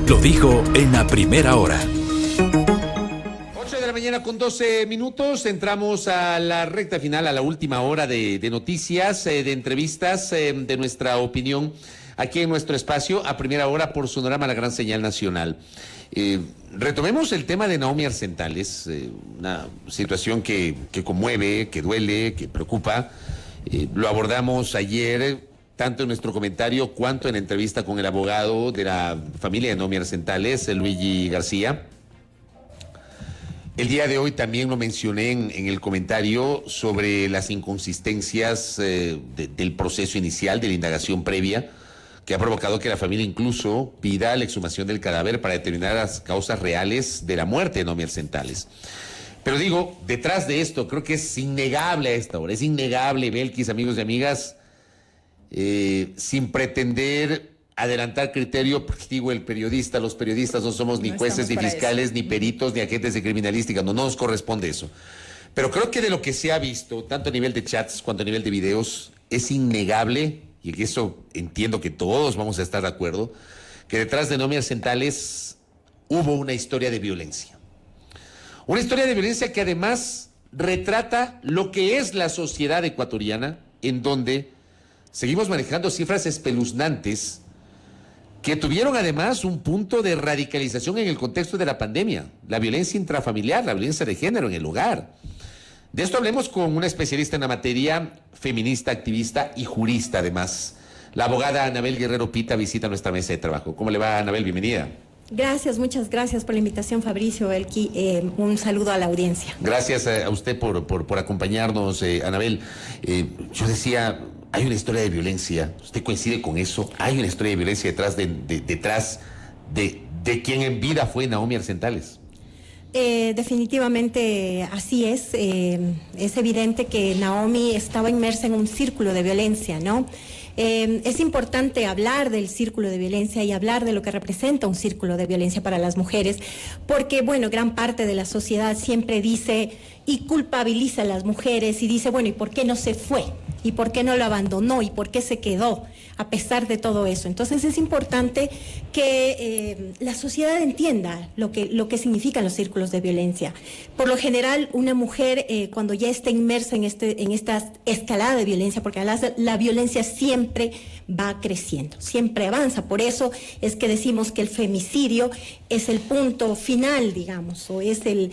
Lo dijo en la primera hora. 8 de la mañana con 12 minutos, entramos a la recta final, a la última hora de noticias, de entrevistas, de nuestra opinión, aquí en nuestro espacio, a primera hora por Sonorama, la gran señal nacional. Retomemos el tema de Naomi Arsentales, una situación que conmueve, que duele, que preocupa. Lo abordamos ayer, tanto en nuestro comentario cuanto en entrevista con el abogado de la familia de Naomi Arsentales, Luigi García. El día de hoy también lo mencioné en el comentario sobre las inconsistencias del proceso inicial, de la indagación previa, que ha provocado que la familia incluso pida la exhumación del cadáver para determinar las causas reales de la muerte de Naomi Arsentales. Pero digo, detrás de esto, creo que es innegable a esta hora, es innegable, Belkis, amigos y amigas, sin pretender adelantar criterio, porque digo, los periodistas no somos ni jueces, ni fiscales, ni peritos, ni agentes de criminalística, no nos corresponde eso. Pero creo que de lo que se ha visto, tanto a nivel de chats cuanto a nivel de videos, es innegable, y en eso entiendo que todos vamos a estar de acuerdo, que detrás de Naomi Arsentales hubo una historia de violencia. Una historia de violencia que además retrata lo que es la sociedad ecuatoriana, en donde seguimos manejando cifras espeluznantes que tuvieron además un punto de radicalización en el contexto de la pandemia, la violencia intrafamiliar, la violencia de género en el hogar. De esto hablemos con una especialista en la materia, feminista, activista y jurista además. La abogada Anabel Guerrero Pita visita nuestra mesa de trabajo. ¿Cómo le va, Anabel? Bienvenida. Gracias, muchas gracias por la invitación, Fabricio, Belki. Un saludo a la audiencia. Gracias a usted por acompañarnos, Anabel. Yo decía, hay una historia de violencia. ¿Usted coincide con eso? Hay una historia de violencia detrás de quien en vida fue Naomi Arsentales. Definitivamente así es. Es evidente que Naomi estaba inmersa en un círculo de violencia, ¿no? Es importante hablar del círculo de violencia y hablar de lo que representa un círculo de violencia para las mujeres, porque, bueno, gran parte de la sociedad siempre dice y culpabiliza a las mujeres y dice, bueno, ¿y por qué no se fue? ¿Y por qué no lo abandonó? ¿Y por qué se quedó a pesar de todo eso? Entonces es importante que la sociedad entienda lo que significan los círculos de violencia. Por lo general, una mujer cuando ya está inmersa en esta escalada de violencia, porque la violencia siempre va creciendo, siempre avanza. Por eso es que decimos que el femicidio es el punto final, digamos, o es el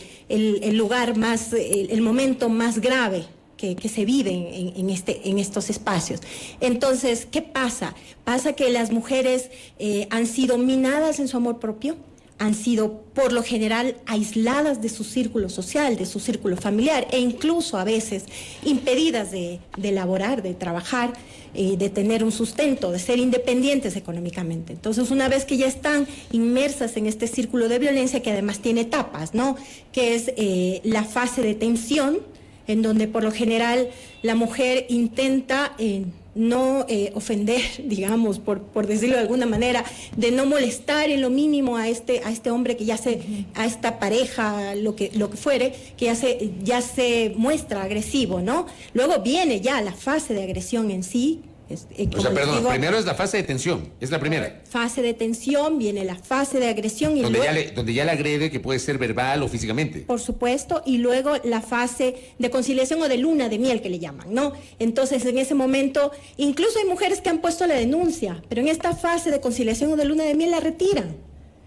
lugar más, el momento más grave que se viven en estos espacios. Entonces, ¿qué pasa? Pasa que las mujeres han sido minadas en su amor propio, han sido por lo general aisladas de su círculo social, de su círculo familiar, e incluso a veces impedidas de laborar, de trabajar, de tener un sustento, de ser independientes económicamente. Entonces, una vez que ya están inmersas en este círculo de violencia, que además tiene etapas, ¿no? Que es la fase de tensión, en donde por lo general la mujer intenta no ofender, digamos, por decirlo de alguna manera, de no molestar en lo mínimo a este hombre que a esta pareja, lo que fuere, que ya se muestra agresivo, ¿no? Luego viene ya la fase de agresión en sí. Primero es la fase de tensión, es la primera. Fase de tensión, viene la fase de agresión. Y donde ya le agrede, que puede ser verbal o físicamente. Por supuesto, y luego la fase de conciliación o de luna de miel que le llaman, ¿no? Entonces, en ese momento, incluso hay mujeres que han puesto la denuncia, pero en esta fase de conciliación o de luna de miel la retiran.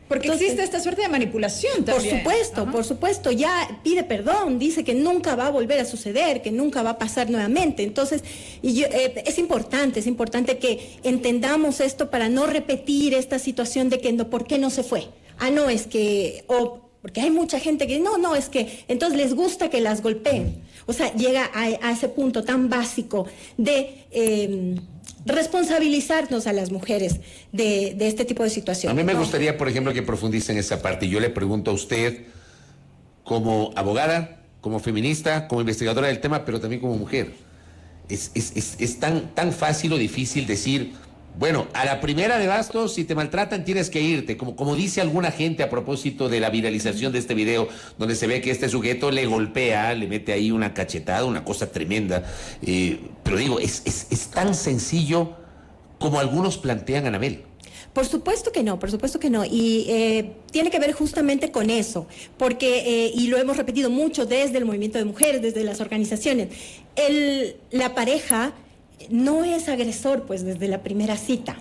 Porque existe esta suerte de manipulación también. Por supuesto, ya pide perdón, dice que nunca va a volver a suceder, que nunca va a pasar nuevamente. Entonces, es importante que entendamos esto para no repetir esta situación de que ¿por qué no se fue? No, es que, porque hay mucha gente que no, es que entonces les gusta que las golpeen. O sea, llega a ese punto tan básico de responsabilizarnos a las mujeres de este tipo de situaciones. A mí me gustaría, por ejemplo, que profundice en esa parte. Yo le pregunto a usted, como abogada, como feminista, como investigadora del tema, pero también como mujer. ¿Es tan fácil o difícil decir, bueno, a la primera de bastos, si te maltratan, tienes que irte? Como dice alguna gente a propósito de la viralización de este video, donde se ve que este sujeto le golpea, le mete ahí una cachetada, una cosa tremenda. Pero digo, es tan sencillo como algunos plantean, Anabel. Por supuesto que no, por supuesto que no. Y tiene que ver justamente con eso, porque, y lo hemos repetido mucho desde el movimiento de mujeres, desde las organizaciones, la pareja no es agresor pues desde la primera cita.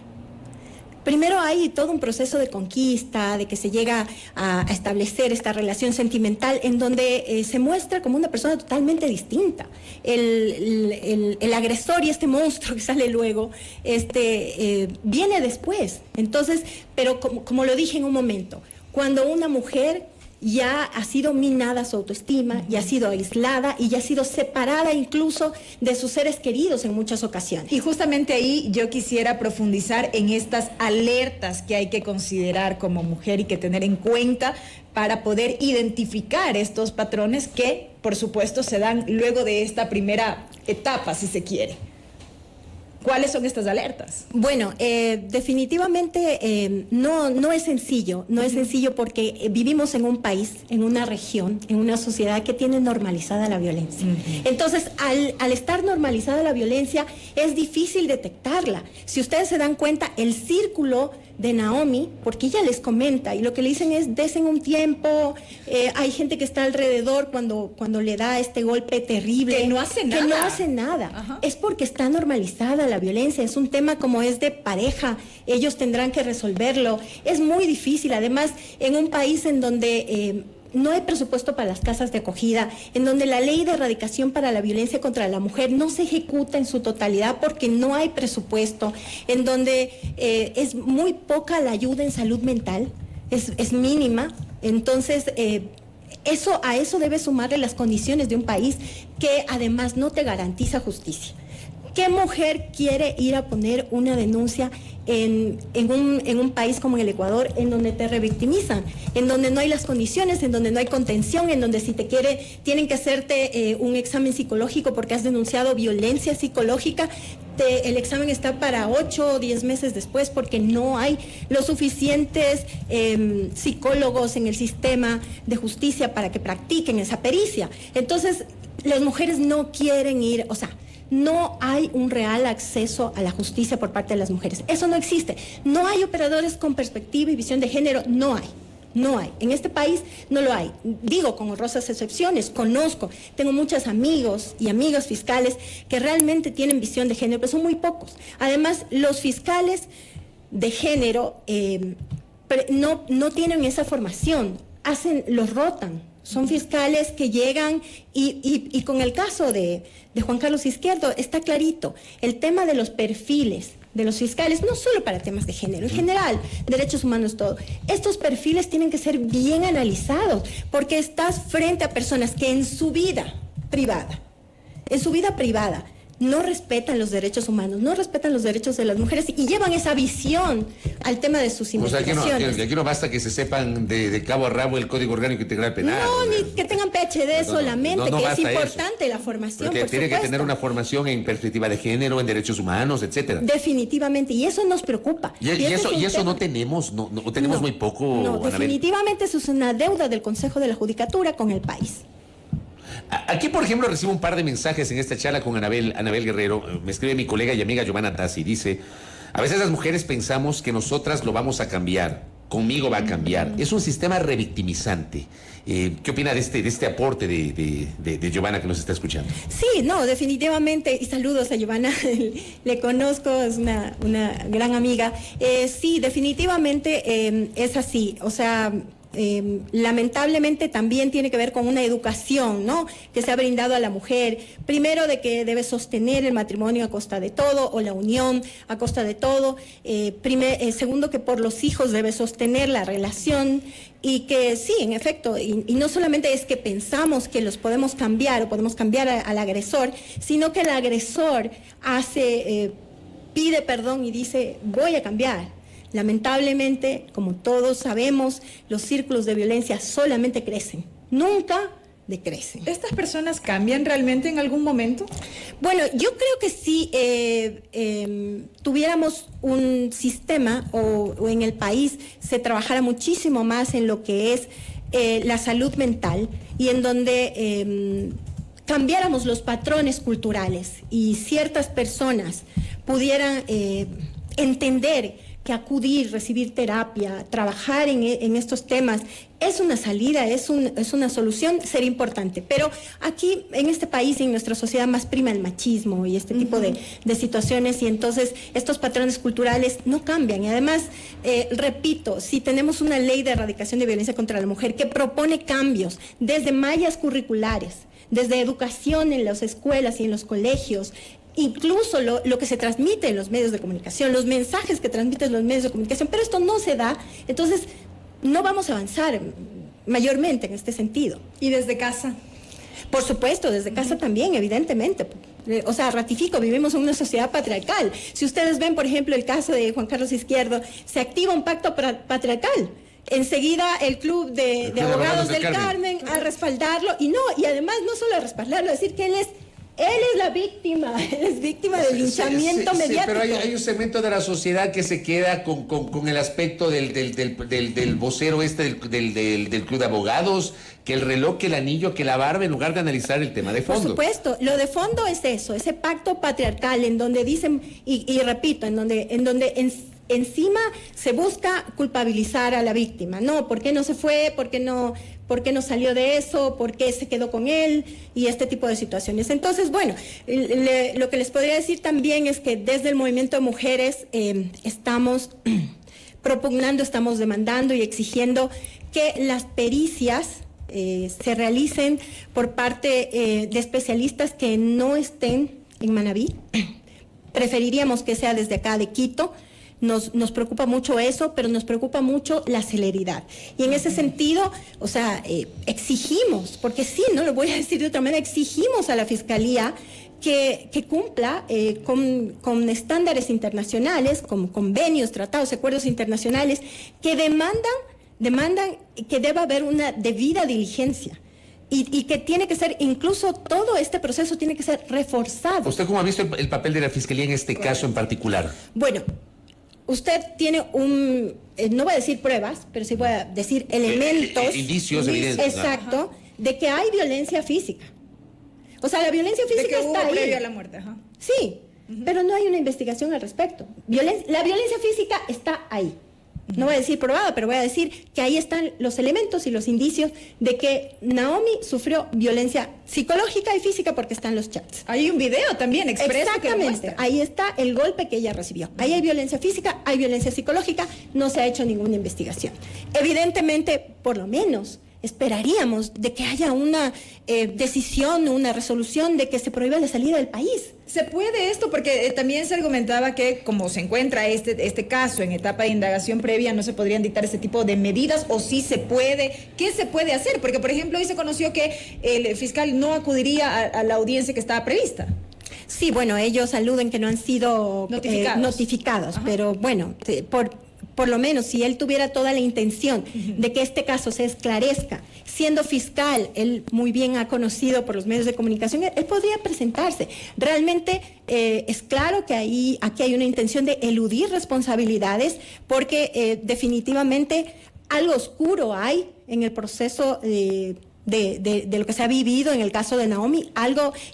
Primero hay todo un proceso de conquista, de que se llega a establecer esta relación sentimental en donde se muestra como una persona totalmente distinta. El agresor y este monstruo que sale luego viene después. Entonces, pero como lo dije en un momento, cuando una mujer ya ha sido minada su autoestima, ya ha sido aislada y ya ha sido separada incluso de sus seres queridos en muchas ocasiones. Y justamente ahí yo quisiera profundizar en estas alertas que hay que considerar como mujer y que tener en cuenta para poder identificar estos patrones que, por supuesto, se dan luego de esta primera etapa, si se quiere. ¿Cuáles son estas alertas? Bueno, definitivamente no es sencillo, no es sencillo porque vivimos en un país, en una región, en una sociedad que tiene normalizada la violencia. Entonces, al estar normalizada la violencia, es difícil detectarla. Si ustedes se dan cuenta, el círculo de Naomi, porque ella les comenta, y lo que le dicen es, desen un tiempo, hay gente que está alrededor cuando le da este golpe terrible. Que no hace nada. Que no hace nada. Ajá. Es porque está normalizada la violencia, es un tema como es de pareja, ellos tendrán que resolverlo. Es muy difícil, además, en un país en donde no hay presupuesto para las casas de acogida, en donde la ley de erradicación para la violencia contra la mujer no se ejecuta en su totalidad porque no hay presupuesto, en donde es muy poca la ayuda en salud mental, es mínima. Entonces, a eso debe sumarle las condiciones de un país que además no te garantiza justicia. ¿Qué mujer quiere ir a poner una denuncia en un país como el Ecuador, en donde te revictimizan, en donde no hay las condiciones, en donde no hay contención, en donde si te tienen que hacerte un examen psicológico porque has denunciado violencia psicológica, el examen está para 8 o 10 meses después porque no hay los suficientes psicólogos en el sistema de justicia para que practiquen esa pericia? Entonces, las mujeres no quieren ir, o sea, no hay un real acceso a la justicia por parte de las mujeres. Eso no existe. No hay operadores con perspectiva y visión de género, no hay. No hay. En este país no lo hay. Digo, con honrosas excepciones, conozco, tengo muchos amigos y amigas fiscales que realmente tienen visión de género, pero son muy pocos. Además, los fiscales de género no tienen esa formación, los rotan. Son fiscales que llegan y con el caso de Juan Carlos Izquierdo está clarito. El tema de los perfiles de los fiscales, no solo para temas de género, en general, derechos humanos, todo. Estos perfiles tienen que ser bien analizados porque estás frente a personas que en su vida privada, no respetan los derechos humanos, no respetan los derechos de las mujeres y llevan esa visión al tema de sus investigaciones. O sea, aquí no basta que se sepan de cabo a rabo el Código Orgánico Integral Penal. No, ni que tengan PhD solamente, que es importante la formación, porque tiene que tener una formación en perspectiva de género, en derechos humanos, etcétera. Definitivamente, y eso nos preocupa. Y eso no tenemos, no tenemos muy poco. No, definitivamente eso es una deuda del Consejo de la Judicatura con el país. Aquí, por ejemplo, recibo un par de mensajes en esta charla con Anabel Guerrero. Me escribe mi colega y amiga Giovanna Tassi. Dice, a veces las mujeres pensamos que nosotras lo vamos a cambiar. Conmigo va a cambiar. Es un sistema revictimizante. ¿Qué opina de este aporte de Giovanna que nos está escuchando? Sí, no, definitivamente. Y saludos a Giovanna. Le conozco, es una gran amiga. Sí, definitivamente es así. O sea, lamentablemente también tiene que ver con una educación, ¿no?, que se ha brindado a la mujer, primero de que debe sostener el matrimonio a costa de todo o la unión a costa de todo, segundo que por los hijos debe sostener la relación y que sí, en efecto, y no solamente es que pensamos que los podemos cambiar o podemos cambiar al agresor, sino que el agresor pide perdón y dice voy a cambiar. Lamentablemente, como todos sabemos, los círculos de violencia solamente crecen, nunca decrecen. ¿Estas personas cambian realmente en algún momento? Bueno, yo creo que si tuviéramos un sistema o en el país se trabajara muchísimo más en lo que es la salud mental y en donde cambiáramos los patrones culturales y ciertas personas pudieran entender que acudir, recibir terapia, trabajar en estos temas es una salida, es una solución, sería importante. Pero aquí, en este país, en nuestra sociedad, más prima el machismo y este tipo de situaciones, y entonces estos patrones culturales no cambian. Y además, repito, si tenemos una ley de erradicación de violencia contra la mujer que propone cambios desde mallas curriculares, desde educación en las escuelas y en los colegios, incluso lo que se transmite en los medios de comunicación, los mensajes que transmiten los medios de comunicación, pero esto no se da, entonces no vamos a avanzar mayormente en este sentido. ¿Y desde casa? Por supuesto, desde casa también, evidentemente. O sea, ratifico, vivimos en una sociedad patriarcal. Si ustedes ven, por ejemplo, el caso de Juan Carlos Izquierdo, se activa un pacto patriarcal. Enseguida el Club de Abogados del Carmen a respaldarlo, y además no solo a respaldarlo, decir que él es la víctima, él es víctima del linchamiento mediático. Pero hay un segmento de la sociedad que se queda con el aspecto del vocero del Club de Abogados, que el reloj, que el anillo, que la barba, en lugar de analizar el tema de fondo. Por supuesto, lo de fondo es eso, ese pacto patriarcal en donde dicen, y repito, en donde encima se busca culpabilizar a la víctima. No, ¿por qué no se fue? ¿Por qué no salió de eso? ¿Por qué se quedó con él? Y este tipo de situaciones. Entonces, bueno, lo que les podría decir también es que desde el movimiento de mujeres estamos propugnando, estamos demandando y exigiendo que las pericias se realicen por parte de especialistas que no estén en Manabí. Preferiríamos que sea desde acá de Quito. Nos preocupa mucho eso, pero nos preocupa mucho la celeridad. Y en ese sentido, o sea, exigimos, porque sí, no lo voy a decir de otra manera, exigimos a la Fiscalía que cumpla con estándares internacionales, con convenios, tratados, acuerdos internacionales, que demandan que deba haber una debida diligencia. Y que tiene que ser, incluso todo este proceso tiene que ser reforzado. ¿Usted cómo ha visto el papel de la Fiscalía en este caso en particular? Bueno, usted tiene no voy a decir pruebas, pero sí voy a decir elementos. Indicios evidentes. Exacto, de que hay violencia física. O sea, la violencia física está ahí. Previo a la muerte. Ajá. Sí, pero no hay una investigación al respecto. La violencia física está ahí. No voy a decir probada, pero voy a decir que ahí están los elementos y los indicios de que Naomi sufrió violencia psicológica y física porque están los chats. Hay un video también expreso. Exactamente, ahí está el golpe que ella recibió. Ahí hay violencia física, hay violencia psicológica, no se ha hecho ninguna investigación. Evidentemente, por lo menos, esperaríamos de que haya una decisión, una resolución de que se prohíba la salida del país. ¿Se puede esto? Porque también se argumentaba que como se encuentra este caso en etapa de indagación previa, no se podrían dictar este tipo de medidas, o sí se puede. ¿Qué se puede hacer? Porque, por ejemplo, hoy se conoció que el fiscal no acudiría a la audiencia que estaba prevista. Sí, bueno, ellos aluden que no han sido notificados, pero bueno, por lo menos si él tuviera toda la intención de que este caso se esclarezca, siendo fiscal, él muy bien ha conocido por los medios de comunicación, él podría presentarse. Realmente es claro que aquí hay una intención de eludir responsabilidades, porque definitivamente algo oscuro hay en el proceso de lo que se ha vivido en el caso de Naomi,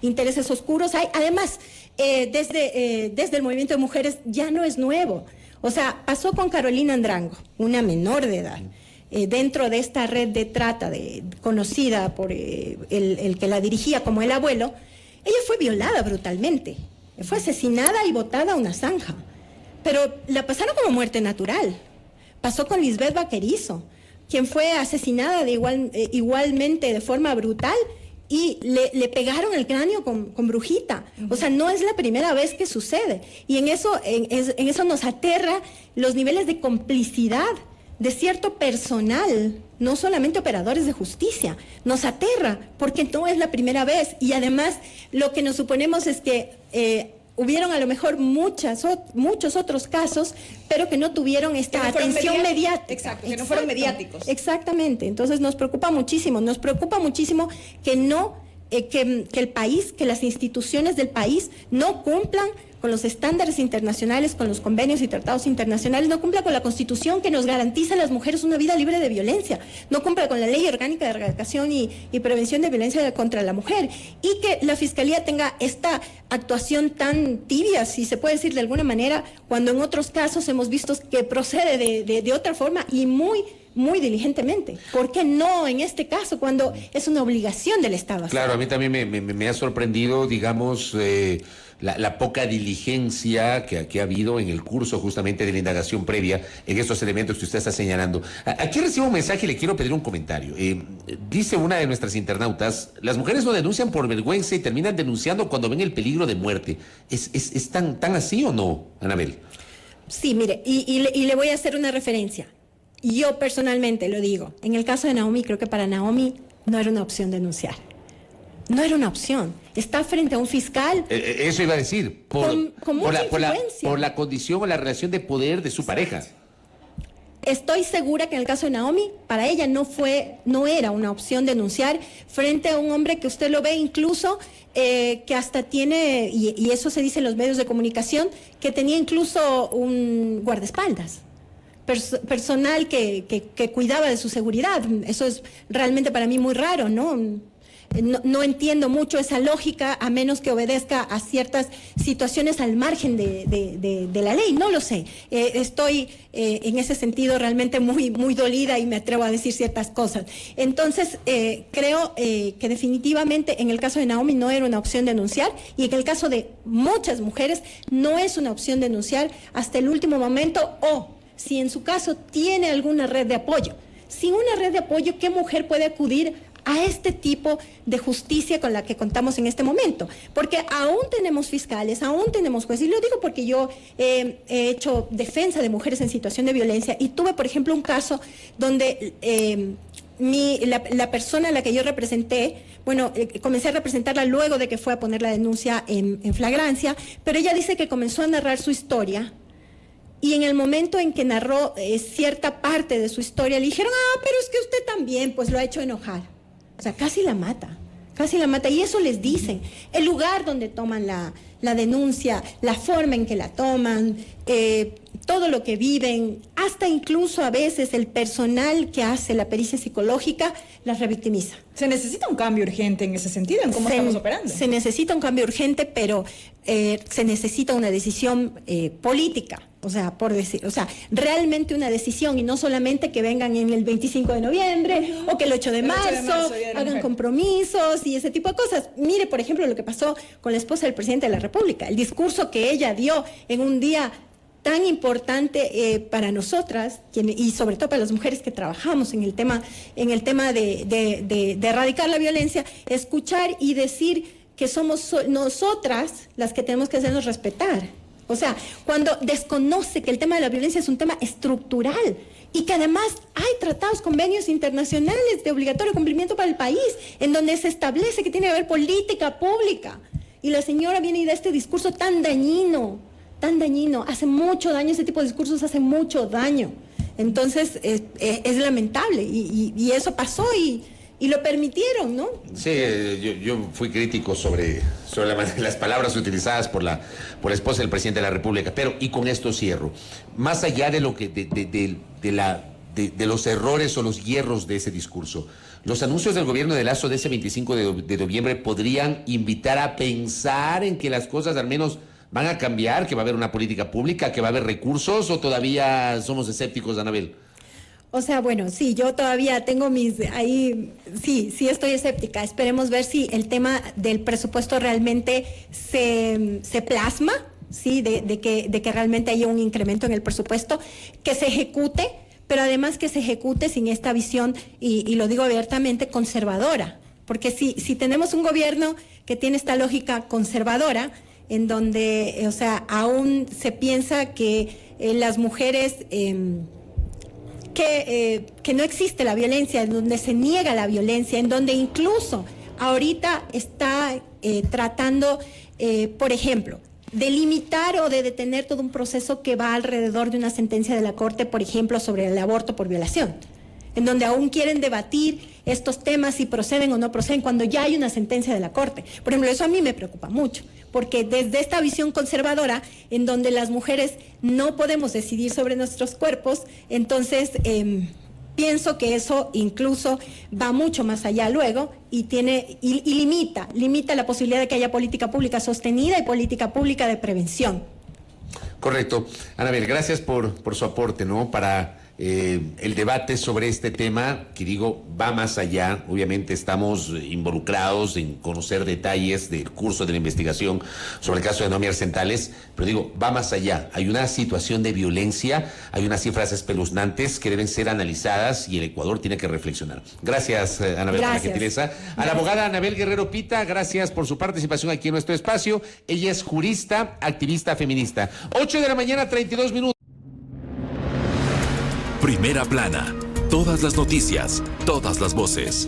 intereses oscuros hay. Además, desde el movimiento de mujeres ya no es nuevo. O sea, pasó con Carolina Andrango, una menor de edad, dentro de esta red de trata conocida por el que la dirigía como el abuelo. Ella fue violada brutalmente, fue asesinada y botada a una zanja, pero la pasaron como muerte natural. Pasó con Lisbeth Vaquerizo, quien fue asesinada igualmente de forma brutal, y le pegaron el cráneo con brujita. O sea, no es la primera vez que sucede. Y en eso nos aterra los niveles de complicidad de cierto personal, no solamente operadores de justicia. Nos aterra porque no es la primera vez. Y además, lo que nos suponemos es que hubieron a lo mejor muchos otros casos, pero que no tuvieron esta atención mediática. Exacto, que no fueron mediáticos. Exactamente. Entonces nos preocupa muchísimo que el país, que las instituciones del país no cumplan con los estándares internacionales, con los convenios y tratados internacionales, no cumpla con la Constitución que nos garantiza a las mujeres una vida libre de violencia, no cumpla con la Ley Orgánica de Erradicación y Prevención de Violencia contra la Mujer, y que la Fiscalía tenga esta actuación tan tibia, si se puede decir de alguna manera, cuando en otros casos hemos visto que procede de otra forma y muy diligentemente. ¿Por qué no en este caso, cuando es una obligación del Estado? Claro, a mí también me ha sorprendido, digamos, la poca diligencia que ha habido en el curso justamente de la indagación previa en estos elementos que usted está señalando. Aquí recibo un mensaje y le quiero pedir un comentario. Dice una de nuestras internautas: las mujeres no denuncian por vergüenza y terminan denunciando cuando ven el peligro de muerte. ¿Es tan así o no, Anabel? Sí, mire, y le voy a hacer una referencia. Yo personalmente lo digo, en el caso de Naomi, creo que para Naomi no era una opción denunciar. No era una opción. Está frente a un fiscal. Eso iba a decir, con mucha influencia. por la condición o la relación de poder de su pareja. Estoy segura que en el caso de Naomi, para ella no era una opción denunciar frente a un hombre que usted lo ve incluso, que hasta tiene, y eso se dice en los medios de comunicación, que tenía incluso un guardaespaldas. Personal que cuidaba de su seguridad. Eso es realmente para mí muy raro, ¿no? No entiendo mucho esa lógica, a menos que obedezca a ciertas situaciones al margen de la ley, no lo sé. Estoy en ese sentido realmente muy dolida y me atrevo a decir ciertas cosas. Entonces, creo que definitivamente en el caso de Naomi no era una opción denunciar, y en el caso de muchas mujeres no es una opción denunciar hasta el último momento, o si en su caso tiene alguna red de apoyo. Sin una red de apoyo, ¿qué mujer puede acudir a este tipo de justicia con la que contamos en este momento? Porque aún tenemos fiscales, aún tenemos jueces, y lo digo porque yo he hecho defensa de mujeres en situación de violencia, y tuve, por ejemplo, un caso donde la persona a la que yo representé, comencé a representarla luego de que fue a poner la denuncia en flagrancia, pero ella dice que comenzó a narrar su historia, y en el momento en que narró cierta parte de su historia, le dijeron: pero es que usted también, pues lo ha hecho enojar. O sea, casi la mata, y eso les dicen. El lugar donde toman la denuncia, la forma en que la toman, todo lo que viven, hasta incluso a veces el personal que hace la pericia psicológica las revictimiza. Se necesita un cambio urgente en ese sentido, en cómo estamos operando. Se necesita un cambio urgente, pero se necesita una decisión política. Realmente una decisión, y no solamente que vengan en el 25 de noviembre o que el 8 de marzo hagan compromisos y ese tipo de cosas. Mire, por ejemplo, lo que pasó con la esposa del presidente de la República, el discurso que ella dio en un día tan importante para nosotras, y sobre todo para las mujeres que trabajamos en el tema de erradicar la violencia, escuchar y decir que somos nosotras las que tenemos que hacernos respetar. O sea, cuando desconoce que el tema de la violencia es un tema estructural y que además hay tratados, convenios internacionales de obligatorio cumplimiento para el país, en donde se establece que tiene que haber política pública. Y la señora viene y da este discurso tan dañino, hace mucho daño, ese tipo de discursos hace mucho daño. Entonces, es lamentable, y eso pasó y lo permitieron, ¿no? Sí, yo fui crítico sobre las palabras utilizadas por la esposa del presidente de la República, pero, y con esto cierro, más allá de lo que de los errores o los hierros de ese discurso, los anuncios del gobierno de Lasso de ese 25 de noviembre podrían invitar a pensar en que las cosas al menos van a cambiar, que va a haber una política pública, que va a haber recursos, o todavía somos escépticos, Anabel. O sea, bueno, sí, yo todavía tengo sí estoy escéptica. Esperemos ver si el tema del presupuesto realmente se plasma, sí, de que realmente haya un incremento en el presupuesto, que se ejecute, pero además que se ejecute sin esta visión, y lo digo abiertamente, conservadora. Porque si tenemos un gobierno que tiene esta lógica conservadora, en donde, o sea, aún se piensa que las mujeres... que no existe la violencia, en donde se niega la violencia, en donde incluso ahorita está tratando, por ejemplo, de limitar o de detener todo un proceso que va alrededor de una sentencia de la Corte, por ejemplo, sobre el aborto por violación, en donde aún quieren debatir estos temas, si proceden o no proceden, cuando ya hay una sentencia de la Corte. Por ejemplo, eso a mí me preocupa mucho, porque desde esta visión conservadora, en donde las mujeres no podemos decidir sobre nuestros cuerpos, entonces pienso que eso incluso va mucho más allá luego y limita la posibilidad de que haya política pública sostenida y política pública de prevención. Correcto. Anabel, gracias por su aporte, ¿no? Para el debate sobre este tema, que digo, va más allá. Obviamente estamos involucrados en conocer detalles del curso de la investigación sobre el caso de Naomi Arsentales, pero digo, va más allá. Hay una situación de violencia, hay unas cifras espeluznantes que deben ser analizadas y el Ecuador tiene que reflexionar. Gracias, Anabel, por la gentileza. A la abogada Anabel Guerrero Pita, gracias por su participación aquí en nuestro espacio. Ella es jurista, activista feminista. 8 de la mañana, 32 minutos. Primera plana. Todas las noticias, todas las voces.